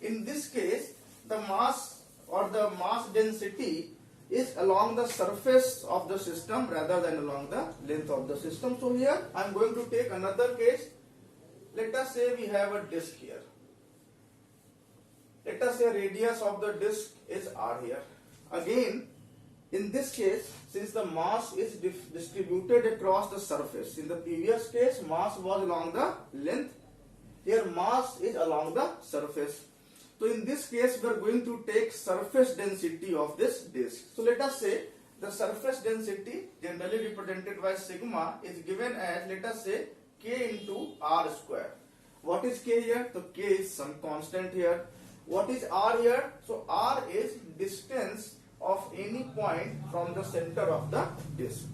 in this case the mass or the mass density is along the surface of the system rather than along the length of the system. So here I am going to take another case. Let us say we have a disk here. Let us say radius of the disk is r here. Again, in this case, since the mass is distributed across the surface, in the previous case mass was along the length, here mass is along the surface. So in this case we are going to take surface density of this disk. So let us say the surface density, generally represented by sigma, is given as, let us say, k into r square. What is k here? So k is some constant here. What is r here? So r is distance of any point from the center of the disk.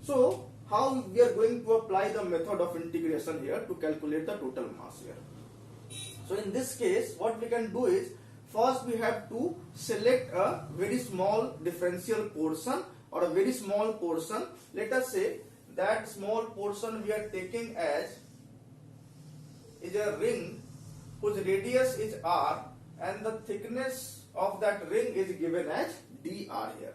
So how we are going to apply the method of integration here to calculate the total mass here? So in this case what we can do is, first we have to select a very small differential portion or a very small portion. Let us say that small portion we are taking as is a ring whose radius is r and the thickness of that ring is given as dr here.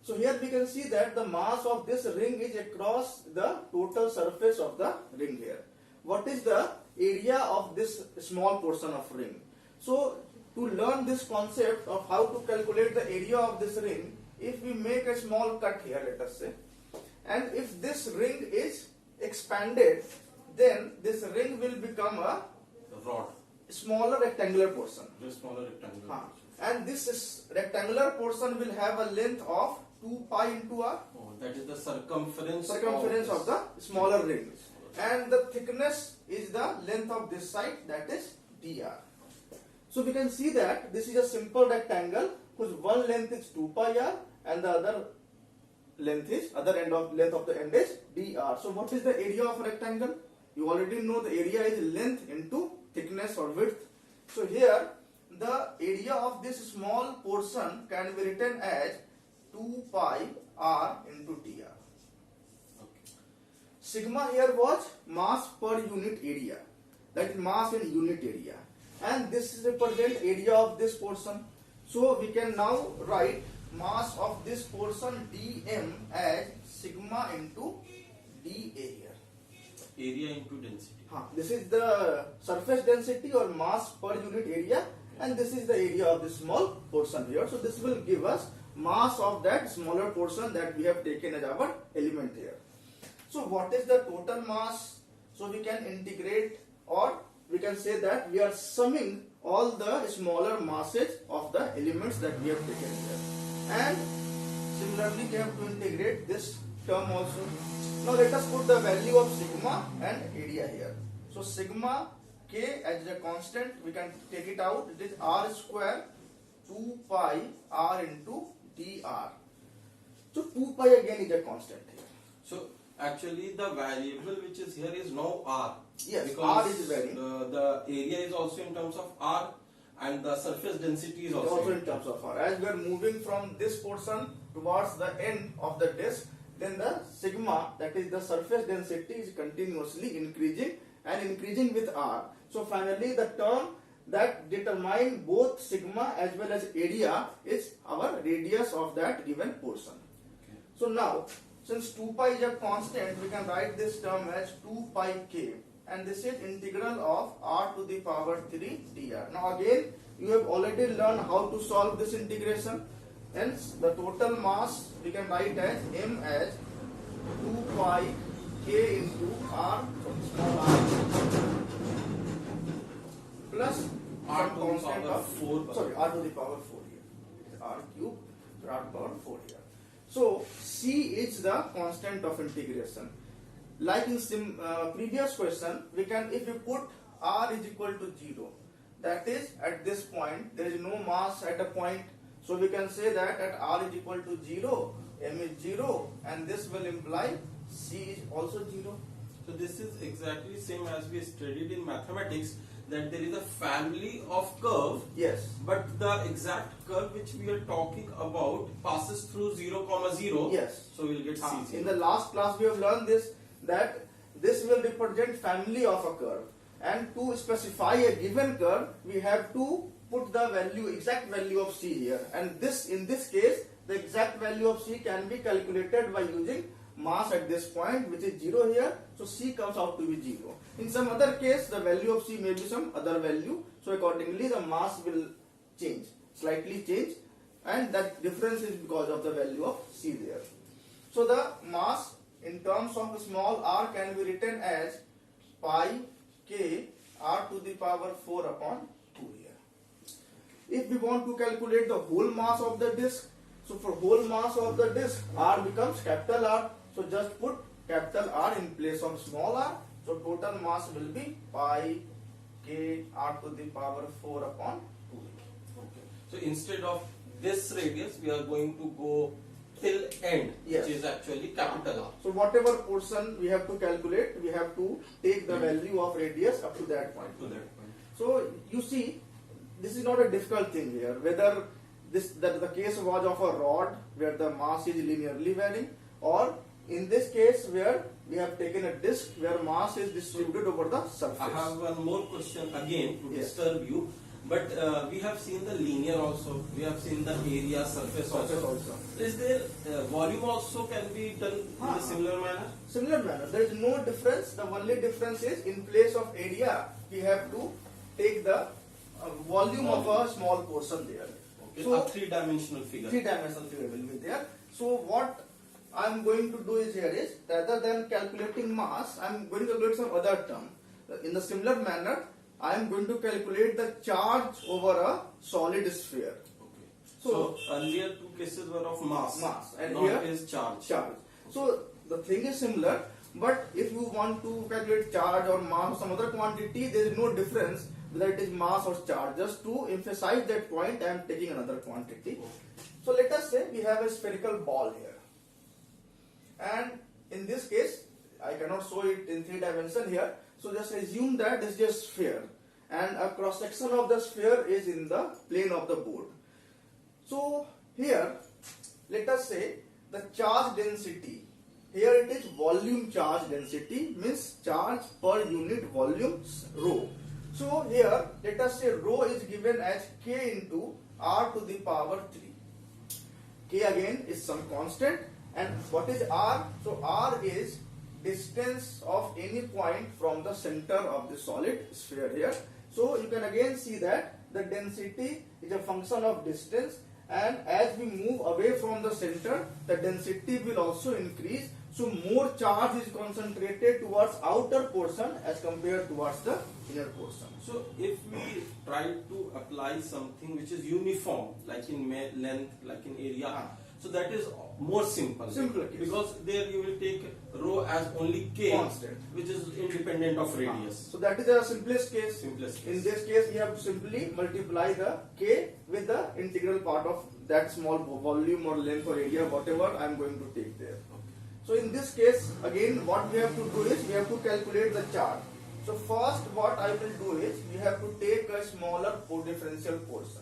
So here we can see that the mass of this ring is across the total surface of the ring here. What is the area of this small portion of ring? So to learn this concept of how to calculate the area of this ring, if we make a small cut here, let us say, and if this ring is expanded, then this ring will become a rod, smaller rectangular portion. just smaller rectangular. And this rectangular portion will have a length of 2 pi into r. Oh, that is the circumference Of the smaller ring. And the thickness is the length of this side, that is dr. So we can see that this is a simple rectangle whose one length is 2 pi r and the other length is length of the end is dr. So what is the area of a rectangle? You already know the area is length into thickness or width. So here the area of this small portion can be written as 2 pi r into dr. Sigma here was mass per unit area, that is mass in unit area, and this represents area of this portion. So we can now write mass of this portion dm as sigma into dA here. Area into density. This is the surface density or mass per unit area, and this is the area of this small portion here. So this will give us mass of that smaller portion that we have taken as our element here. So what is the total mass? So we can integrate, or we can say that we are summing all the smaller masses of the elements that we have taken here. And similarly we have to integrate this term also. Now let us put the value of sigma and area here. So sigma k as a constant, we can take it out. It is r square 2 pi r into dr. So 2 pi again is a constant here. So actually the variable which is here is now r. Yes, because r is varying. The area is also in terms of r and the surface density is also in terms of r. As we are moving from this portion towards the end of the disk, then the sigma, that is the surface density, is continuously increasing and increasing with r. So finally the term that determine both sigma as well as area is our radius of that given portion. Okay. So now, since 2 pi is a constant, we can write this term as 2 pi k, and this is integral of r to the power 3 dr. Now again, you have already learned how to solve this integration. Hence, the total mass we can write as m as 2 pi k into r, small r, plus r some to the constant power of 4. sorry, r to the power 4 here. It is r cube, so r to the power 4 here. So c is the constant of integration. Like in previous question, we can, if you put r is equal to 0, that is at this point there is no mass at a point, so we can say that at r is equal to 0, m is 0, and this will imply c is also 0. So this is exactly same as we studied in mathematics, that there is a family of curve. Yes. But the exact curve which we are talking about passes through 0, 0. Yes. So we'll get C0. In the last class we have learned this, that this will represent family of a curve, and to specify a given curve, we have to put the value, exact value of C here, and this, in this case, the exact value of C can be calculated by using mass at this point, which is 0 here, so C comes out to be 0. In some other case, the value of C may be some other value, so accordingly the mass will change, slightly change, and that difference is because of the value of C there. So the mass in terms of small r can be written as pi k r to the power 4 upon 2 here. If we want to calculate the whole mass of the disk, so for whole mass of the disk, r becomes capital R. So just put capital R in place of small r. So total mass will be pi k r to the power 4 upon 2. Okay. So instead of this radius, we are going to go till end, Yes. which is actually capital R. So whatever portion we have to calculate, we have to take the value of radius up to that point. To that point. So you see, this is not a difficult thing here. Whether that the case was of a rod where the mass is linearly varying, or in this case where we have taken a disk where mass is distributed over the surface. I have one more question again to Yes. disturb you, but we have seen the linear also, we have seen the area surface also. Is there volume also can be done in a similar manner? Similar manner. There is no difference. The only difference is in place of area, we have to take the volume of a small portion there. Okay, So a three-dimensional figure. Three-dimensional figure will be there. So what I am going to do is here is, rather than calculating mass, I am going to calculate some other term. In the similar manner, I am going to calculate the charge over a solid sphere. Okay. So earlier two cases were of mass. And now here it is charge. charge. So the thing is similar, but if you want to calculate charge or mass or some other quantity, there is no difference whether it is mass or charge. Just to emphasize that point, I am taking another quantity. So let us say we have a spherical ball here, and in this case I cannot show it in 3 dimension here, so just assume that this is just sphere and a cross section of the sphere is in the plane of the board. So here let us say the charge density, here it is volume charge density, means charge per unit volume, rho. So here let us say rho is given as k into r to the power 3. K again is some constant, and what is r? So r is distance of any point from the center of the solid sphere here. So you can again see that the density is a function of distance, and as we move away from the center, the density will also increase. So more charge is concentrated towards outer portion as compared towards the inner portion. So if we try to apply something which is uniform, like in length, like in area, so that is more simple. Simpler case. Because there you will take rho as only k, Constant. which is independent of radius. So that is the simplest case. Simplest In case. this case, we have to simply multiply the k with the integral part of that small volume or length or area, whatever I am going to take there. So in this case, again, what we have to do is we have to calculate the charge. So first, what I will do is we have to take a smaller differential portion.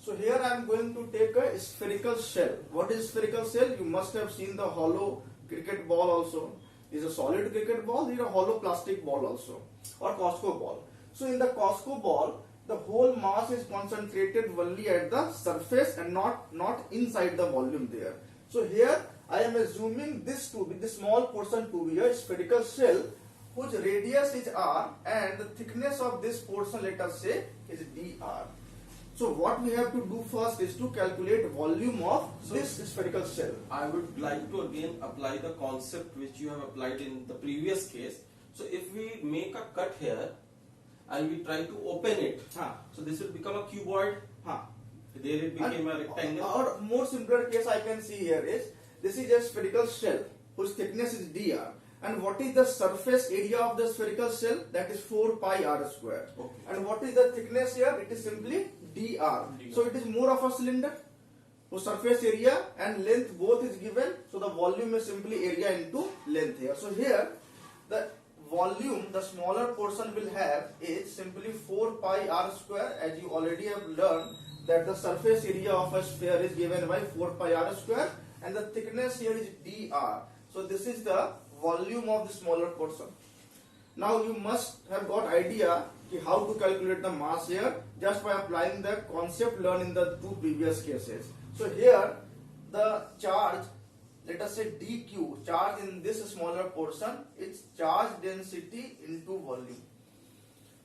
So here I am going to take a spherical shell. What is spherical shell? You must have seen the hollow cricket ball also. This is a solid cricket ball. Here a hollow plastic ball also, or Costco ball. So in the Costco ball, the whole mass is concentrated only at the surface and not inside the volume there. So here I am assuming this to be the small portion to be a spherical shell whose radius is r and the thickness of this portion, let us say, is dr. So what we have to do first is to calculate volume of this spherical shell. I would like to again apply the concept which you have applied in the previous case. So if we make a cut here and we try to open it, so this will become a cuboid. There it became a rectangle. Or more simpler case I can see here is, this is a spherical shell whose thickness is dr. And what is the surface area of the spherical shell? That is 4 pi r square. Okay. And what is the thickness here? It is simply dr. So it is more of a cylinder. So surface area and length both is given. So the volume is simply area into length here. So here the volume, the smaller portion will have is simply 4 pi r square, as you already have learned that the surface area of a sphere is given by 4 pi r square, and the thickness here is dr. So this is the volume of the smaller portion. Now you must have got idea how to calculate the mass here just by applying the concept learned in the two previous cases. So here the charge, let us say dq, charge in this smaller portion, it's charge density into volume.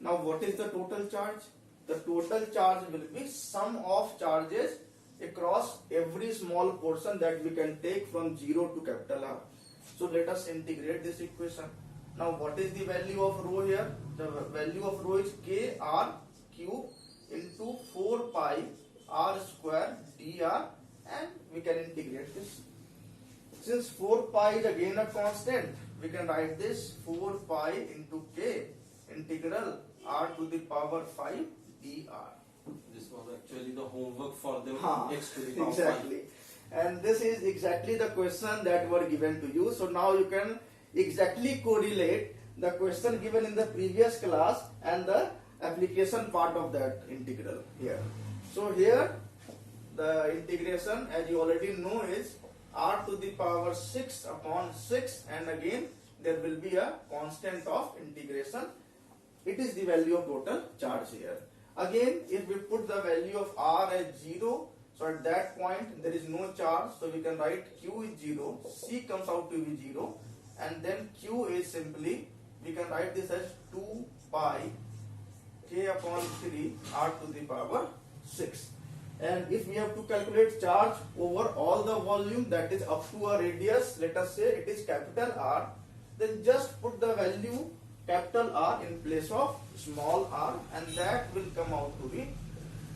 Now what is the total charge? The total charge will be sum of charges across every small portion that we can take from 0 to capital R. So let us integrate this equation. Now what is the value of rho here? The value of rho is kr cube into 4 pi r square dr, and we can integrate this. Since 4 pi is again a constant, we can write this 4 pi into k integral r to the power 5 dr. This was actually the homework for them. X to the power exactly. 5. And this is exactly the question that were given to you. So now you can exactly correlate the question given in the previous class and the application part of that integral here. So here the integration, as you already know, is r to the power 6 upon 6, and again there will be a constant of integration. It is the value of total charge here. Again, if we put the value of r as 0, so at that point there is no charge, so we can write q is 0, c comes out to be 0, and then q is simply, we can write this as 2 pi k upon 3 r to the power 6. And if we have to calculate charge over all the volume, that is up to a radius, let us say it is capital R, then just put the value capital R in place of small r, and that will come out to be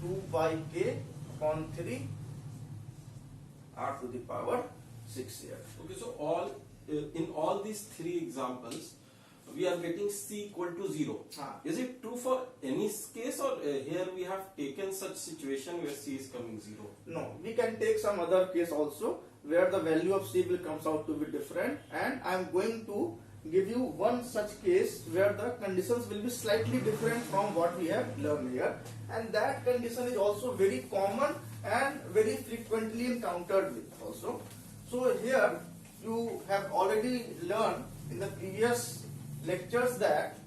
2 pi k upon 3 r to the power 6 here. Okay, so in all these three examples, we are getting c equal to 0. Is it true for any case, or here we have taken such situation where c is coming 0? No, we can take some other case also where the value of c will comes out to be different, and I am going to give you one such case where the conditions will be slightly different from what we have learned here, and that condition is also very common and very frequently encountered with also. So here you have already learned in the previous lectures that